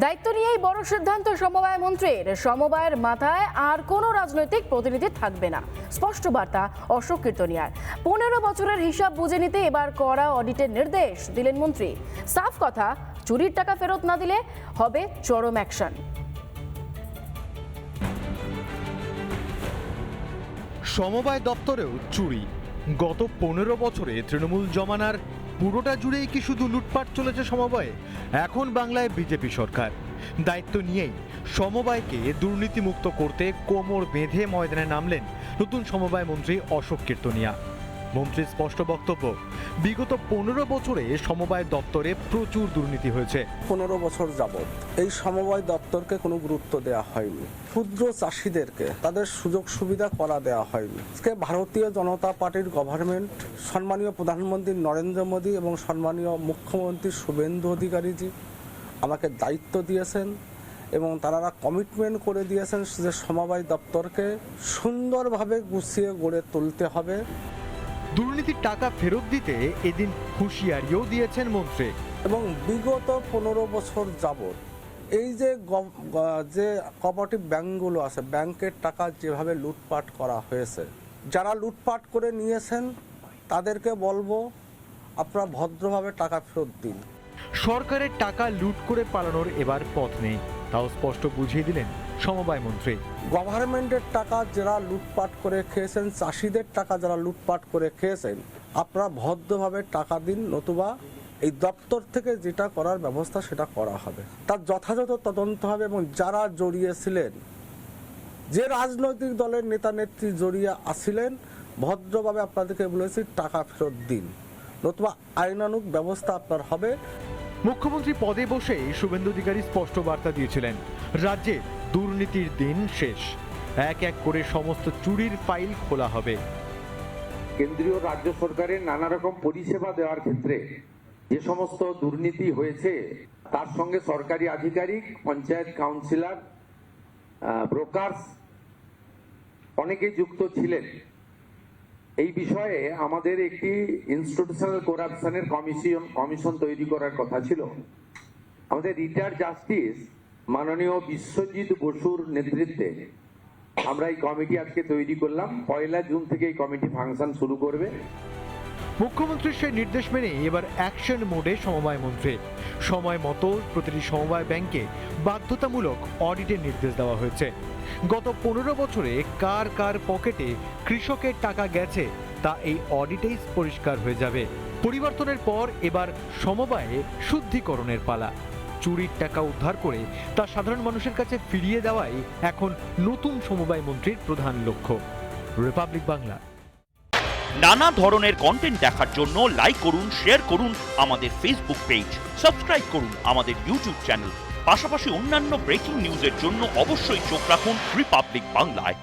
দায়িত্ব নিয়েই বড় সিদ্ধান্ত সমবায় মন্ত্রীর। সমবায়ের মাথায় আর কোনো রাজনৈতিক প্রতিনিধি থাকবে না, স্পষ্ট বার্তা অশোক কীর্তনিয়ার। 15 বছরের হিসাব বুঝে নিতে এবার কড়া অডিটের নির্দেশ দিলেন মন্ত্রী। সাফ কথা, চুরির টাকা ফেরত না দিলে হবে চরম অ্যাকশন। সমবায় দপ্তরেও চুরি। গত 15 বছরে তৃণমূল জমানার পুরোটা জুড়েই কি শুধু লুটপাট চলেছে সমবায়ে? এখন বাংলায় বিজেপি সরকার। দায়িত্ব নিয়েই সমবায়কে দুর্নীতিমুক্ত করতে কোমর বেঁধে ময়দানে নামলেন নতুন সমবায় মন্ত্রী অশোক কীর্তনিয়া। মন্ত্রীর স্পষ্ট বক্তব্য, বিগত 15 বছরে সমবায় দপ্তরে প্রচুর দুর্নীতি হয়েছে। 15 বছর যাবৎ এই সমবায় দপ্তরকে কোনো গুরুত্ব দেওয়া হয়নি। ক্ষুদ্র চাষিদেরকে তাদের সুযোগ সুবিধা করা দেওয়া হয়নি। আজকে ভারতীয় জনতা পার্টির গভর্নমেন্ট, সম্মানীয় প্রধানমন্ত্রী নরেন্দ্র মোদী এবং সম্মানীয় মুখ্যমন্ত্রী শুভেন্দু অধিকারীজি আমাকে দায়িত্ব দিয়েছেন এবং তারা কমিটমেন্ট করে দিয়েছেন যে সমবায় দপ্তরকে সুন্দরভাবে গুছিয়ে গড়ে তুলতে হবে। দুর্নীতির টাকা ফেরত দিতে এদিন হুঁশিয়ারিও দিয়েছেন মন্ত্রী। এবং বিগত 15 বছর যাবৎ এই যে কোঅপারেটিভ ব্যাংকগুলো আছে, ব্যাংকের টাকা যেভাবে লুটপাট করা হয়েছে, যারা লুটপাট করে নিয়েছেন তাদেরকে বলবো আপনারা ভদ্রভাবে টাকা ফেরত দিন। সরকারের টাকা লুট করে পালানোর এবার পথ নেই, তাও স্পষ্ট বুঝিয়ে দিলেন সমবায় মন্ত্রী। গভর্নমেন্টের টাকা যারা লুটপাট করে খেয়েছেন, চাষিদের টাকা যারা লুটপাট করে খেয়েছেন, আপনারা ভদ্রভাবে টাকা দিন, নতুবা এই দপ্তর থেকে যেটা করার ব্যবস্থা সেটা করা হবে। তার যথাযথ তদন্ত হবে এবং যারা জড়িয়েছিলেন, যে রাজনৈতিক দলের নেতা নেত্রী জড়িয়ে আসিলেন, ভদ্রভাবে আপনাদেরকে বলেছি টাকা ফেরত দিন, নতুবা আইনানুগ ব্যবস্থা আপনার হবে। মুখ্যমন্ত্রী পদে বসেই শুভেন্দু অধিকারী স্পষ্ট বার্তা দিয়েছিলেন, রাজ্যে দুর্নীতির দিন শেষ, এক এক করে সমস্ত চুরির ফাইল খোলা হবে। কেন্দ্রীয় রাজ্য সরকারের নানা রকম পরিষেবা দেওয়ার ক্ষেত্রে যে সমস্ত দুর্নীতি হয়েছে তার সঙ্গে সরকারি আধিকারিক, পঞ্চায়েত কাউন্সিলর, ব্রোকার্স অনেকে যুক্ত ছিলেন। এই বিষয়ে আমাদের একটি ইনস্টিটিউশনাল করাপশনের কমিশন তৈরি করার কথা ছিল। আমাদের রিটায়ার্ড জাস্টিস মাননীয় বিশ্বজিৎ বসুর নেতৃত্বে আমরা এই কমিটি আজকে তৈরি করলাম। 1 জুন থেকে এই কমিটি ফাংশন শুরু করবে। মুখ্যমন্ত্রীর সেই নির্দেশ মেনে এবার অ্যাকশন মোডে সমবায় মন্ত্রী। সময় মতো প্রতিটি সমবায় ব্যাংকে বাধ্যতামূলক অডিটের নির্দেশ দেওয়া হয়েছে। গত 15 বছরে কার কার পকেটে কৃষকের টাকা গেছে তা এই অডিটেই পরিষ্কার হয়ে যাবে। পরিবর্তনের পর এবার সমবায়ে শুদ্ধিকরণের পালা। চুরির টাকা উদ্ধার করে তা সাধারণ মানুষের কাছে ফিরিয়ে দেওয়াই এখন নতুন সমবায় মন্ত্রীর প্রধান লক্ষ্য। রিপাবলিক বাংলা। নানা ধরনের কন্টেন্ট দেখার জন্য লাইক করুন, শেয়ার করুন আমাদের ফেসবুক পেজ, সাবস্ক্রাইব করুন আমাদের ইউটিউব চ্যানেল। পাশাপাশি অন্যান্য ব্রেকিং নিউজের জন্য অবশ্যই চোখ রাখুন রিপাবলিক বাংলায়।